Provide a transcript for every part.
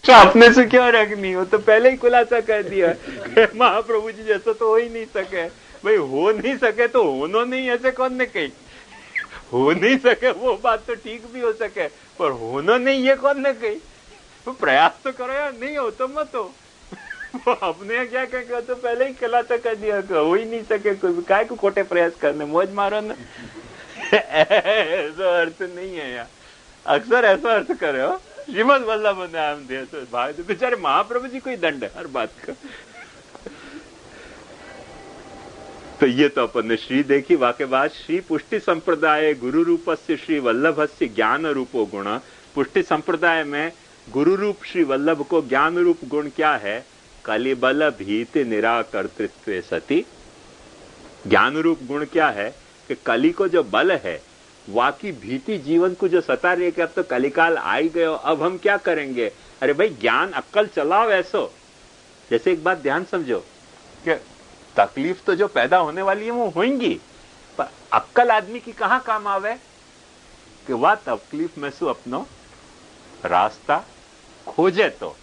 तो अपने से क्यों रखनी? हो तो पहले ही खुलासा कर दिया महाप्रभु जी जैसा तो हो ही नहीं सके। भाई हो नहीं सके तो होनो नहीं, ऐसे कौन ने कही? हो नहीं सके वो बात तो ठीक भी हो सके, पर होना नहीं ये कौन ने कही? तो प्रयास तो करो यार, नहीं हो तो मत हो। अपने क्या कहेंगे, तो पहले ही खुलासा कर दिया हो ही नहीं सके, काय को खोटे प्रयास करने, मौज मारो ना। ऐसा अर्थ नहीं है यार, अक्सर ऐसा अर्थ करे हो। श्रीमद वल्लभ नाम दे तो भाई, तो बेचारे महाप्रभु जी कोई दंड है हर बात का। तो ये तो अपन ने श्री देखी। वाक्य बाद श्री पुष्टि संप्रदाय गुरु रूपस्य श्री वल्लभस्य ज्ञान रूपो गुण। पुष्टि संप्रदाय में गुरु रूप श्री वल्लभ को ज्ञान रूप गुण क्या है? कलिबल भीति निराकर्तृत्व सती। ज्ञान रूप गुण क्या है कि कली को जो बल है, वाकी भीति जीवन को जो सता रही है कि अब तो कलिकाल आ ही गयो, अब हम क्या करेंगे? अरे भाई ज्ञान अक्कल चलाओ ऐसो। जैसे एक बात ध्यान समझो कि तकलीफ तो जो पैदा होने वाली है वो होंगी, पर अक्कल आदमी की कहां काम आवे कि वह तकलीफ में से अपनो रास्ता खोजे। तो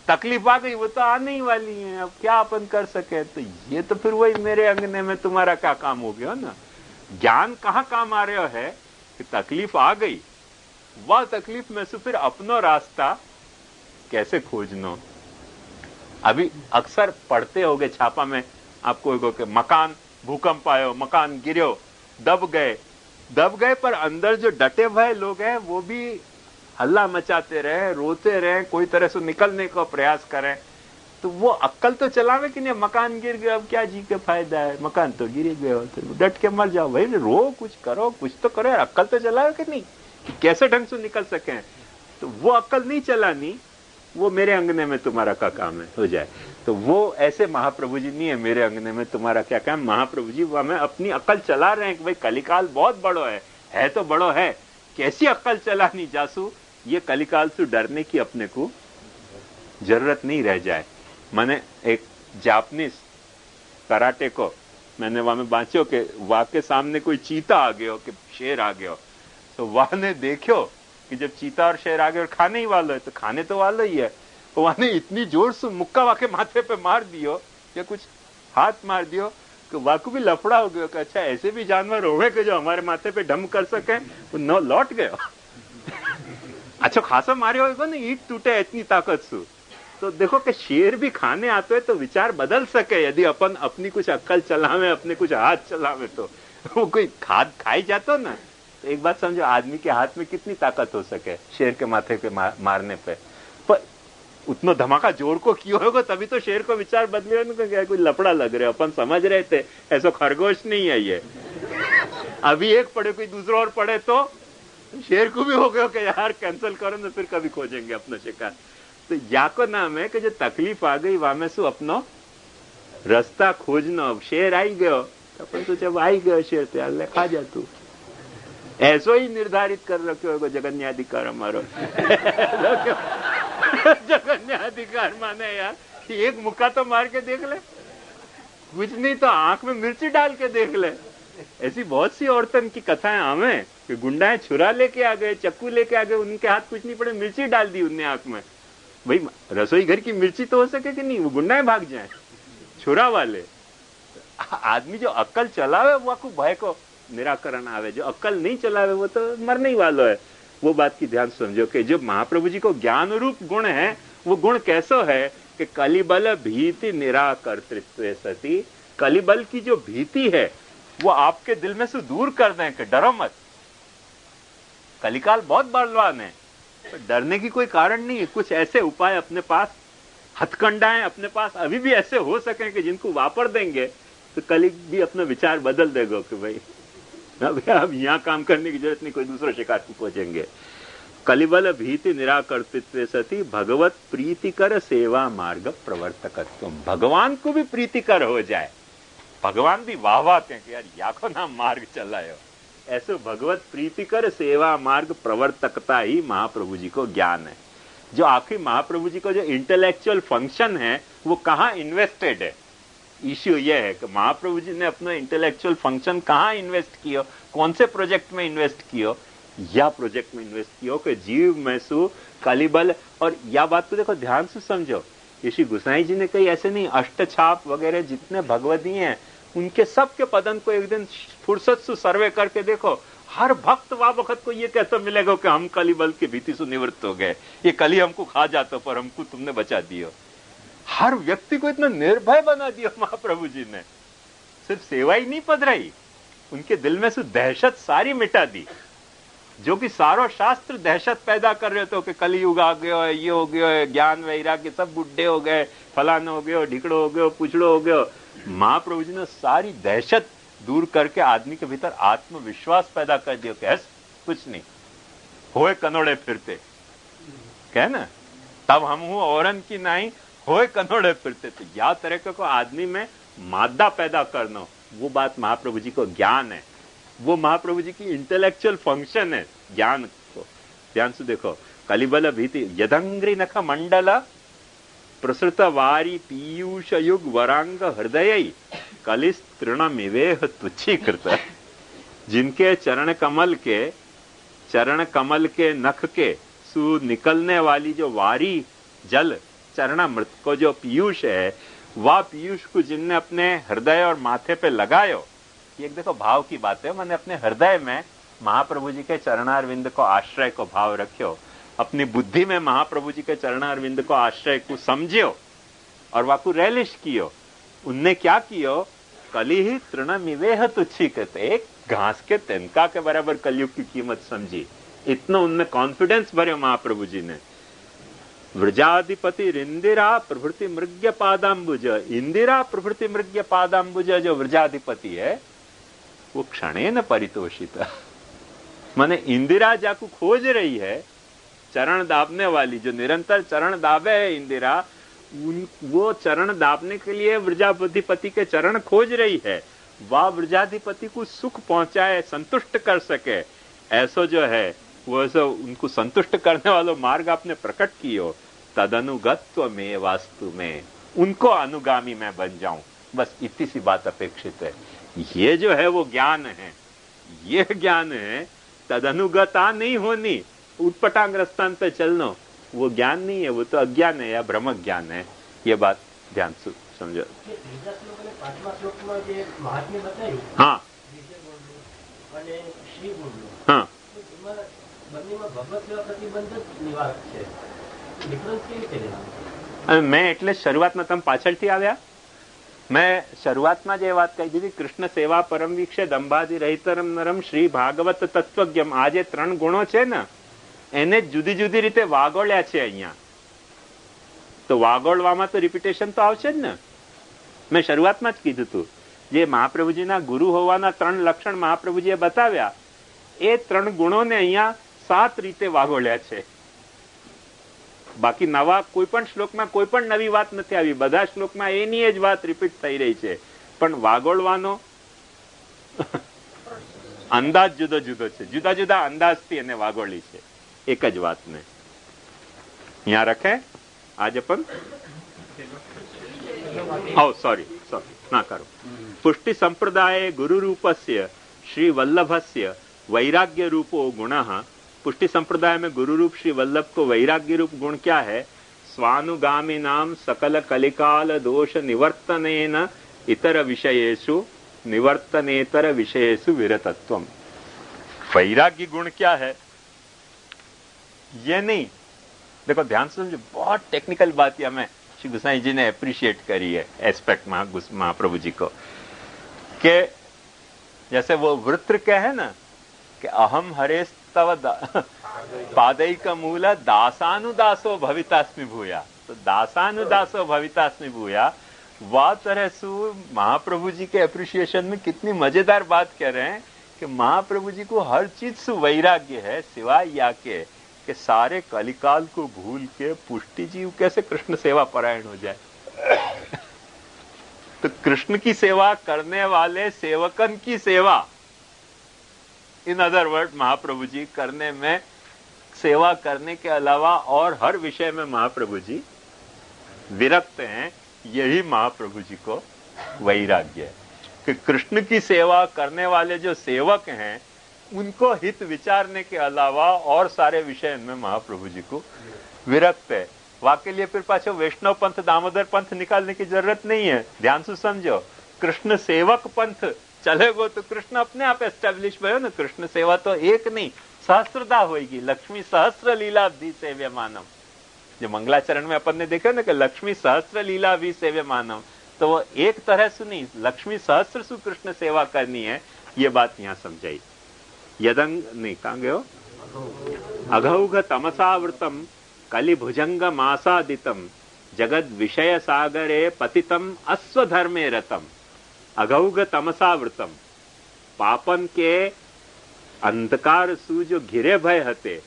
तकलीफ आ गई, वो तो आने ही वाली है, अब क्या अपन कर सके? तो ये तो फिर वही मेरे अंगने में तुम्हारा क्या काम हो गया ना। ज्ञान कहां काम आ रहा है कि तकलीफ आ गई, वह तकलीफ में से फिर अपनो रास्ता कैसे खोजनो। अभी अक्सर पढ़ते होगे छापा में आपको कि मकान भूकंप आयो, मकान गिरो, दब गए, पर अंदर जो डटे हुए लोग हैं वो भी हल्ला मचाते रहे, रोते रहे, कोई तरह से निकलने का प्रयास करें। तो वो अक्कल तो चलावे कि नहीं, मकान गिर गया अब क्या जी के फायदा है, मकान तो गिर गया, तो डट के मर जाओ भाई, रो, कुछ करो, कुछ तो करो यार, अक्कल तो चलावे कि नहीं कि कैसे ढंग से निकल सके। तो वो अक्कल नहीं चलानी, वो मेरे अंगने में तुम्हारा क्या काम है, हो जाए। तो वो ऐसे महाप्रभु जी नहीं है मेरे अंगने में तुम्हारा क्या काम। महाप्रभु जी वो हमें अपनी अक्ल चला रहे हैं कि भाई कलिकाल बहुत बड़ो है तो बड़ो है, कैसी अक्ल चलानी जासू, ये कलिकाल से डरने की अपने को जरूरत नहीं रह जाए। मैंने एक जापानीज कराटे को मैंने वहां में बांचो कि वहां के सामने कोई चीता आ गयो कि शेर आ गयो, तो वहां ने देखो कि जब चीता और शेर आ गए और खाने ही वाला है, तो खाने तो वाला ही है, तो वहां ने इतनी जोर से मुक्का वाके माथे पे मार दियो या कुछ हाथ मार दियो कि वाकू भी लफड़ा हो गया कि अच्छा ऐसे भी जानवर होवे कि जो हमारे माथे पे ढम कर सके, वो न लौट गयो। अच्छा खासा मारे होगा ना, ईट टूटे इतनी ताकत से। तो देखो कि शेर भी खाने आते है तो विचार बदल सके, यदि अपन अपनी कुछ अक्कल चलावे, अपने कुछ हाथ चलावे, तो वो कोई खाई जाता ना। तो एक बात समझो, आदमी के हाथ में कितनी ताकत हो सके शेर के माथे पे मारने पे, पर उतना धमाका जोर को किया होगा तभी तो शेर को विचार बदले ना, क्या कोई लफड़ा लग रहा है, अपन समझ रहे थे ऐसा खरगोश नहीं है ये। अभी एक पढ़े कोई दूसरा और पढ़े तो शेर को भी हो गया कि यार कैंसिल करो ना, फिर कभी खोजेंगे अपना शिकार। तो या को नाम है कि जो तकलीफ आ गई वहां में सु अपनो रास्ता खोजना। शेर आई गयो अपन तो जब आई गयो शेर तो यार खा जा तू, ऐसो ही निर्धारित कर रखे होगा जगन्याधिकार हमारो। जगन्याधिकार माने यार एक मुक्का तो मार के देख ले, कुछ नहीं तो आंख में मिर्ची डाल के देख ले। ऐसी बहुत सी औरतन की कथाएं हमें कि गुंडाएं छुरा लेके आ गए, चक्कू लेके आ गए, उनके हाथ कुछ नहीं पड़े, मिर्ची डाल दी उनने आंख में। भाई रसोई घर की मिर्ची तो हो सके कि नहीं, वो गुंडाएं भाग जाए छुरा वाले। आदमी जो अक्ल चलावे वो आपको भय को निराकरण आवे, जो अक्ल नहीं चलावे वो तो मरने ही वाला है। वो बात की ध्यान समझो कि जो महाप्रभु जी को ज्ञान रूप गुण है, वो गुण कैसो है कि कलिबल भीति निराकर्तृत्व सती। कलिबल की जो भीति है वो आपके दिल में से दूर कर दें कि डरो मत, कलिकाल बहुत बलवान है, तो डरने की कोई कारण नहीं है। कुछ ऐसे उपाय अपने पास, हथकंडाएं अपने पास अभी भी ऐसे हो सके कि जिनको वापर देंगे तो कल भी अपना विचार बदल देगा कि भाई अब यहाँ काम करने की जरूरत नहीं, कोई दूसरा शिकार को पहुंचेंगे। कलिबल भीति निराकर्तृत्व सती भगवत प्रीतिकर सेवा मार्ग प्रवर्तकत्व। भगवान को भी प्रीतिकर हो जाए, भगवान भी वाह कहें कि यार याको नाम मार्ग चलायो, ऐसे भगवत प्रीतिकर सेवा मार्ग प्रवर्तकता ही महाप्रभु जी को ज्ञान है। जो आखिर महाप्रभु जी को जो इंटेलेक्चुअल फंक्शन है वो कहाँ इन्वेस्टेड है, इश्यू यह है कि महाप्रभु जी ने अपना इंटेलेक्चुअल फंक्शन कहाँ इन्वेस्ट किया, कौन से प्रोजेक्ट में इन्वेस्ट किया, या प्रोजेक्ट में इन्वेस्ट किया कि जीव मैसू कलिबल। और या बात को देखो ध्यान से समझो, ये श्री गुसाई जी ने कही ऐसे नहीं, अष्टछाप वगैरह जितने भगवती हैं उनके सबके पदन को एक दिन फुर्सत से सर्वे करके देखो, हर भक्त वा वक्त को ये कहता मिलेगा कि हम कलिबल की भीति से निवृत्त हो गए, ये कली हमको खा जाता पर हमको तुमने बचा दियो। हर व्यक्ति को इतना निर्भय बना दिया महाप्रभु जी ने, सिर्फ सेवा ही नहीं पधराई, उनके दिल में से दहशत सारी मिटा दी, जो कि सारो शास्त्र दहशत पैदा कर रहे थे कि कलयुग आ गयो है, ये हो गयो है, ज्ञान वैराग्य सब बुढ़े हो गए, फलाना हो गयो, ढिकड़ो हो गयो, पुछड़ो हो गयो। महाप्रभु जी ने सारी दहशत दूर करके आदमी के भीतर आत्मविश्वास पैदा कर दिया कि कुछ नहीं होए कनोड़े फिरते, कह ना, तब हम हूं औरन की नाई होए कनोड़े फिरते। तो या तरह को आदमी में मादा पैदा करना, वो बात महाप्रभु जी को ज्ञान है, वो महाप्रभु जी की इंटेलेक्चुअल फंक्शन है ज्ञान को। ध्यान से देखो, कलिबल भीति यदंग्री नख मंडल प्रसृत वारी पीयूष युग वरांग हृदय कलिस तृणमिवेह तुच्छीकृत। जिनके चरण कमल के नख के सु निकलने वाली जो वारी जल चरणामृत को जो पीयूष है, वह पीयूष को जिनने अपने हृदय और माथे पे लगायो, ये देखो भाव की बात है, मैंने अपने हृदय में महाप्रभु जी के चरणारविंद को आश्रय को भाव रखियो, अपनी बुद्धि में महाप्रभु जी के चरणारविंद को आश्रय को समझियो और वाकु रैलिश कियो। उनने क्या कियो, कली ही तृणमिवेह तुच्छी कहते, एक घास के तिनका के बराबर कलयुग की कीमत समझी, इतना उनमें कॉन्फिडेंस भरे महाप्रभु जी ने। व्रजाधिपति इंदिरा प्रभृति मृग्य पादाम्बुज, इंदिरा प्रभृति मृग्य पादाम्बुज जो व्रजाधिपति है वो क्षणेन परितोषित। माने इंदिरा जाकू खोज रही है, चरण दाबने वाली जो निरंतर चरण दाबे है इंदिरा, वो चरण दाबने के लिए व्रजाधिपति के चरण खोज रही है, वह व्रजाधिपति को सुख पहुंचाए, संतुष्ट कर सके, ऐसा जो है वो ऐसा उनको संतुष्ट करने वाला मार्ग आपने प्रकट कियो। तदनुगत्व में वास्तु में उनको अनुगामी मैं बन जाऊं, बस इतनी सी बात अपेक्षित है। ये जो है वो ज्ञान है, ये ज्ञान है, तदनुगता नहीं होनी, उटपटांग रस्तान पे चलना, वो ज्ञान नहीं है, वो तो अज्ञान है या ब्रह्म ज्ञान है। ये बात ध्यान से समझो। हाँ हाँ, मैं એટલે શરૂઆતમાં તમે પાછળથી આવ્યા, मैं શરૂઆતમાં જે વાત કહી દીધી, કૃષ્ણ સેવા પરમ વિક્ષે દંભાદિ રહિતરમ નરમ શ્રી ભાગવત તત્વજ્ઞમ, આ જે 3 ગુણો છે ને એને જુદી જુદી રીતે વાગોળ્યા છે અહીંયા, તો વાગોળવામાં તો રિપીટેશન તો આવશે જ ને। મેં શરૂઆતમાં જ કીધું હતું, જે મહાપ્રભુજીના ગુરુ હોવાના 3 લક્ષણ મહાપ્રભુજીએ બતાવ્યા, એ 3 ગુણોને અહીંયા 7 રીતે વાગોળ્યા છે। બાકી નવા કોઈ પણ શ્લોકમાં કોઈ પણ નવી વાત નથી આવી, બધા શ્લોકમાં એની જ વાત રિપીટ થઈ રહી છે, પણ વાગોળવાનો અંદાજ જુદો જુદો છે, જુદા જુદા અંદાજથી એને વાગોળી છે એક જ વાતને। यहाँ रखे आज अपन, सॉरी ना करो। पुष्टि संप्रदाय गुरु रूपस्य श्री वल्लभस्य वैराग्य रूपो गुणः। पुष्टि संप्रदाय में गुरु रूप श्री वल्लभ को वैराग्य रूप गुण क्या है, स्वानुगामी नाम सकल कलिकाल दोष निवर्तनेन इतर विषयेषु निवर्तनेतर विषयेषु विरतत्वम। वैराग्य गुण क्या है ये नहीं, देखो ध्यान से समझो, बहुत टेक्निकल बात है, हमें श्री गोसाई जी ने अप्रिशिएट करी है एस्पेक्ट महाप्रभु जी को, कि जैसे वो वृत्र क्या है ना कि अहम हरे तव पादैक मूल दासानुदासो भवितास्मि भूया, तो दासानुदासो भवितास्मि भूया, वह तरह से महाप्रभु जी के अप्रिशिएशन में कितनी मजेदार बात कह रहे हैं कि महाप्रभु जी को हर चीज से वैराग्य है, सिवाय या के कि सारे कलिकाल को भूल के पुष्टि जीव कैसे कृष्ण सेवा परायण हो जाए। तो कृष्ण की सेवा करने वाले सेवकन की सेवा, in other word Mahaprabhu ji करने में, सेवा करने के अलावा और हर विषय में महाप्रभु जी विरक्त हैं। यही महाप्रभु जी को वैराग्य है कि कृष्ण की सेवा करने वाले जो सेवक हैं उनको हित विचारने के अलावा और सारे विषय में महाप्रभु जी को विरक्त है। वाके लिए फिर पाछो वैष्णव पंथ दामोदर पंथ निकालने की जरूरत नहीं है। ध्यान से समझो, कृष्ण सेवक पंथ चलेगो तो कृष्ण अपने आप एस्टेब्लिश भयो ना। कृष्ण सेवा तो एक नहीं सहस्त्रदा होगी। लक्ष्मी सहस्त्र लीला भी सेव्य मानव, जो मंगलाचरण में अपन ने देखा ना कि लक्ष्मी सहस्त्र लीला भी सेव्य मानव, तो वो एक तरह से नहीं, लक्ष्मी सहस्त्र सु कृष्ण सेवा करनी है, ये बात यहाँ समझाई। यदंग नहीं कहाँ गए हो, अघौघ तमसावृतम कलिभुजंग मासादितम जगद विषय सागरे पतितम अश्वधर्मे रतम। अघौघ तमसावृतम, पापन के अंधकार सु जो घिरे भय हते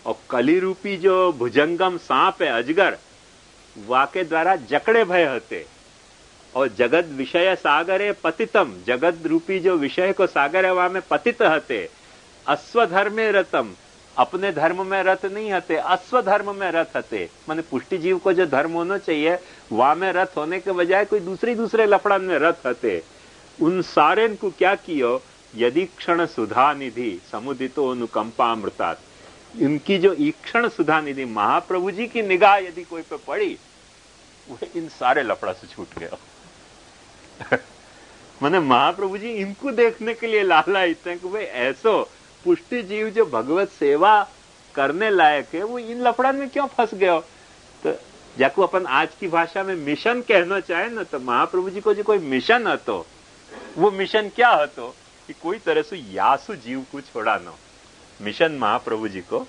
और कली रूपी जो भुजंगम सांप है अजगर, वाके द्वारा जकड़े भय हते और जगत विषय सागरे पतितम, जगत रूपी जो विषय को सागर है वहां में पतित हते। अश्वधर्मे रतम, अपने धर्म में रत नहीं हते, अश्वधर्म में रत हते। माने पुष्टि जीव को जो धर्म होना चाहिए वहां में रत होने के बजाय कोई दूसरे लफड़न में रत हते। उन सारे को क्या कियो, यदि क्षण सुधा निधि समुदितो अनुकंपामृतात, इनकी जो ईक्षण सुधा निधि महाप्रभु जी की निगाह यदि कोई पे पड़ी, वो इन सारे लफड़ा से छूट गया। माने महाप्रभु जी इनको देखने के लिए लालायित हैं कि भाई ऐसो पुष्टि जीव जो भगवत सेवा करने लायक है वो इन लफड़न में क्यों फंस गया। तो जाको अपन आज की भाषा में मिशन कहना चाहे ना, तो महाप्रभु जी को जो कोई मिशन हतो, वो मिशन क्या हतो कि कोई तरह से यासु जीव को छोड़ानो। मिशन महाप्रभु जी को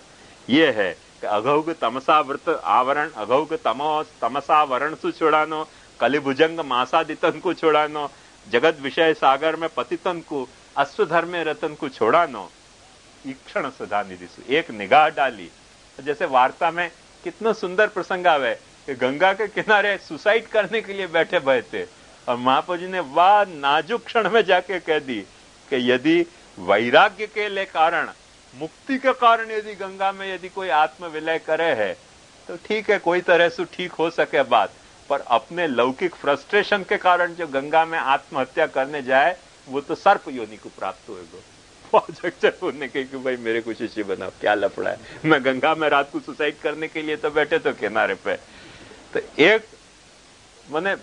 ये है कि अघौघ तमसावृत आवरण, अघौघ तमसावरण से छोड़ानो, कलिभुजंग मासादितन को छोड़ानो, जगत विषय सागर में पतितन को, अश्वधर्मे रतन को छोड़ानो। ईक्षण सुधा निधि से एक निगाह डाली। जैसे वार्ता में कितना सुंदर प्रसंग आवे कि गंगा के किनारे सुसाइड करने के लिए बैठे भय थे और महाप्रभु जी ने वाह नाजुक क्षण में जाके कह दी कि यदि वैराग्य के लिए कारण, मुक्ति के कारण यदि गंगा में यदि कोई आत्म विलय करे है तो ठीक है, कोई तरह से ठीक हो सके बात, पर अपने लौकिक फ्रस्ट्रेशन के कारण जो गंगा में आत्महत्या करने जाए वो तो सर्प योनि को प्राप्त होगा। उन्होंने कही कि भाई मेरे को शिष्य बनाओ, क्या लफड़ा है, मैं गंगा में रात को सुसाइड करने के लिए तो बैठे तो किनारे पे। तो एक मैंने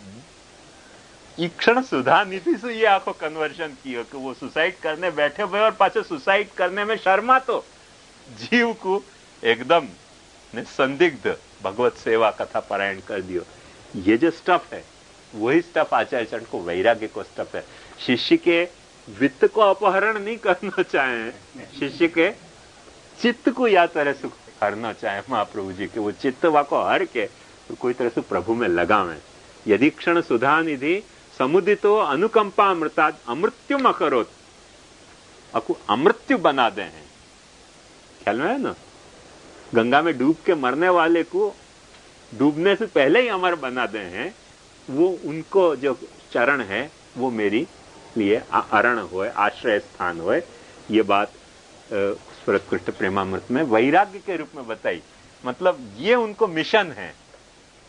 ईक्षण सुधा नीति से ये आंखों कन्वर्शन की हो कि वो सुसाइड करने बैठे हुए और पाछे सुसाइड करने में शर्मा तो जीव को एकदम संदिग्ध भगवत सेवा कथा पारायण कर दियो। ये जो स्टफ है वही स्टफ आचार्य चरण को वैराग्य को स्टफ है। शिष्य के वित्त को अपहरण नहीं करना चाहे, शिष्य के चित्त को या तरह से करना चाहे महाप्रभु जी के, वो चित्त वाको हर के तो कोई तरह से प्रभु में लगावे। यदि क्षण सुधा निधि समुदितो अनुकंपा अमृताद अमृत्युम अकरोत, अकु अमृत्यु बना दे हैं। ख्याल में है ना, गंगा में डूब के मरने वाले को डूबने से पहले ही अमर बना दे हैं। वो उनको जो चरण है वो मेरी लिए अरण होए, आश्रय स्थान होए। ये बात स्फुरत्कृष्ट प्रेमामृत में वैराग्य के रूप में बताई। मतलब ये उनको मिशन है।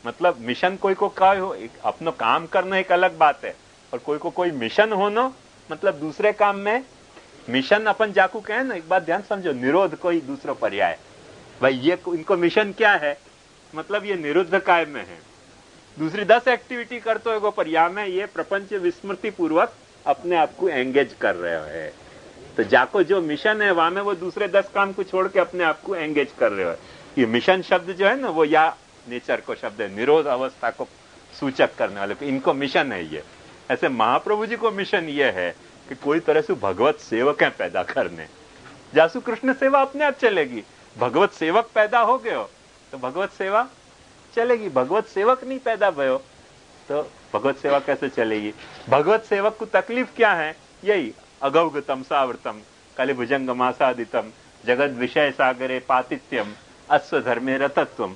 मतलब मिशन कोई को क्या हो, अपनो काम करना एक अलग बात है, और कोई को कोई मिशन होना मतलब दूसरे काम में मिशन अपन जाकू कहे ना, एक बात ध्यान समझो, निरोध कोई दूसरा पर्याय। भाई ये इनको मिशन क्या है, मतलब ये निरुद्ध काय में है, दूसरी 10 एक्टिविटी करते हो पर या में ये प्रपंच विस्मृति पूर्वक अपने आप को एंगेज कर रहे हो। तो जाको जो मिशन है वहां में वो दूसरे 10 काम को छोड़ के अपने आप को एंगेज कर रहे हो। ये मिशन शब्द जो है ना वो या नेचर को शब्द है, निरोध अवस्था को सूचक करने वाले, इनको मिशन है ये। ऐसे महाप्रभु जी को मिशन ये है कि कोई तरह से भगवत सेवक पैदा करने, जासु कृष्ण सेवा अपने आप चलेगी। भगवत सेवक पैदा हो गए हो तो भगवत सेवा चलेगी, भगवत सेवक नहीं पैदा भयो तो भगवत सेवा कैसे चलेगी। भगवत सेवक को तकलीफ क्या है, यही अघौघ तमसावृतम कलिभुजंग मासादितम जगत विषय सागरे पातित्यम अश्वधर्मे रतत्वम।